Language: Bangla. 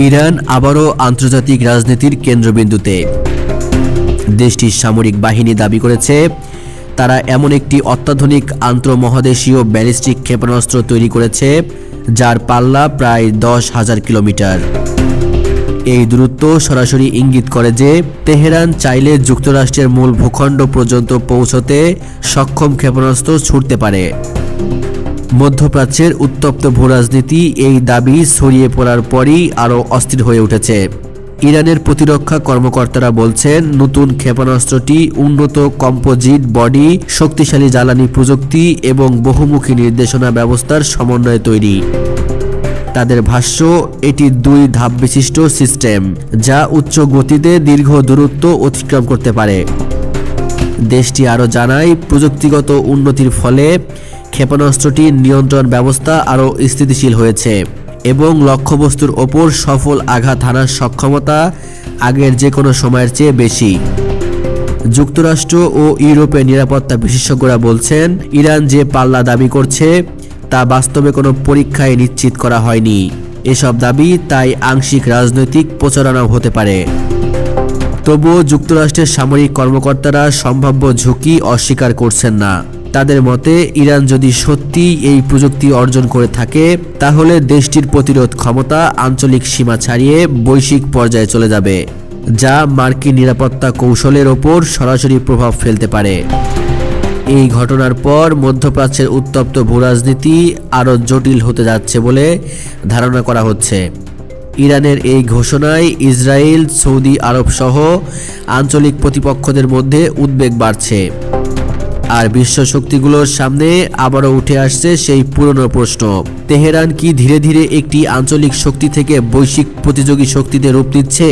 ইরান আবারও আন্তর্জাতিক রাজনীতির কেন্দ্রবিন্দুতে। দেশটির সামরিক বাহিনী দাবি করেছে তারা এমন একটি অত্যাধুনিক আন্তঃমহাদেশীয় ব্যালিস্টিক ক্ষেপণাস্ত্র তৈরি করেছে যার পাল্লা প্রায় 10,000 কিলোমিটার। এই দূরত্ব সরাসরি ইঙ্গিত করে যে তেহরান চাইলে যুক্তরাষ্ট্রের মূল ভূখণ্ড পর্যন্ত পৌঁছতে সক্ষম ক্ষেপণাস্ত্র ছুড়তে পারে। মধ্যপ্রাচ্যের উত্তপ্ত ভূরাজনীতি এই দাবি ছড়িয়ে পড়ার পরই আরও অস্থির হয়ে উঠেছে। ইরানের প্রতিরক্ষা কর্মকর্তারা বলছেন নতুন ক্ষেপণাস্ত্রটি উন্নত কম্পোজিট বডি, শক্তিশালী জ্বালানি প্রযুক্তি এবং বহুমুখী নির্দেশনা ব্যবস্থার সমন্বয়ে তৈরি। তাদের ভাষ্য, এটি 2 ধাপ বিশিষ্ট সিস্টেম যা উচ্চ গতিতে দীর্ঘ দূরত্ব অতিক্রম করতে পারে। দেশটি আরও জানায় প্রযুক্তিগত উন্নতির ফলে ক্ষেপণাস্ত্রটির নিয়ন্ত্রণ ব্যবস্থা আরও স্থিতিশীল হয়েছে এবং লক্ষ্যবস্তুর ওপর সফল আঘাত হানার সক্ষমতা আগের যে কোনো সময়ের চেয়ে বেশি। যুক্তরাষ্ট্র ও ইউরোপের নিরাপত্তা বিশেষজ্ঞরা বলছেন ইরান যে পাল্লা দাবি করছে তা বাস্তবে কোনো পরীক্ষায় নিশ্চিত করা হয়নি। এসব দাবি তাই আংশিক রাজনৈতিক প্রচারণা হতে পারে। তবুও যুক্তরাষ্ট্রের সামরিক কর্মকর্তারা সম্ভাব্য ঝুঁকি অস্বীকার করছেন না। তাদের মতে ইরান যদি সত্যিই এই প্রযুক্তি অর্জন করে থাকে তাহলে দেশটির প্রতিরোধ ক্ষমতা আঞ্চলিক সীমা ছাড়িয়ে বৈশ্বিক পর্যায়ে চলে যাবে, যা মার্কিন নিরাপত্তা কৌশলের ওপর সরাসরি প্রভাব ফেলতে পারে। এই ঘটনার পর মধ্যপ্রাচ্যের উত্তপ্ত ভূরাজনীতি আরও জটিল হতে যাচ্ছে বলে ধারণা করা হচ্ছে। ইরানের এই ঘোষণায় ইসরায়েল, সৌদি আরব সহ আঞ্চলিক প্রতিপক্ষদের মধ্যে উদ্বেগ বাড়ছে। আর বিশ্ব শক্তিগুলোর সামনে আবারও উঠে আসছে সেই পুরনো প্রশ্ন, তেহরান কি ধীরে ধীরে একটি আঞ্চলিক শক্তি থেকে বৈশ্বিক প্রতিযোগী শক্তিতে রূপ নিচ্ছে?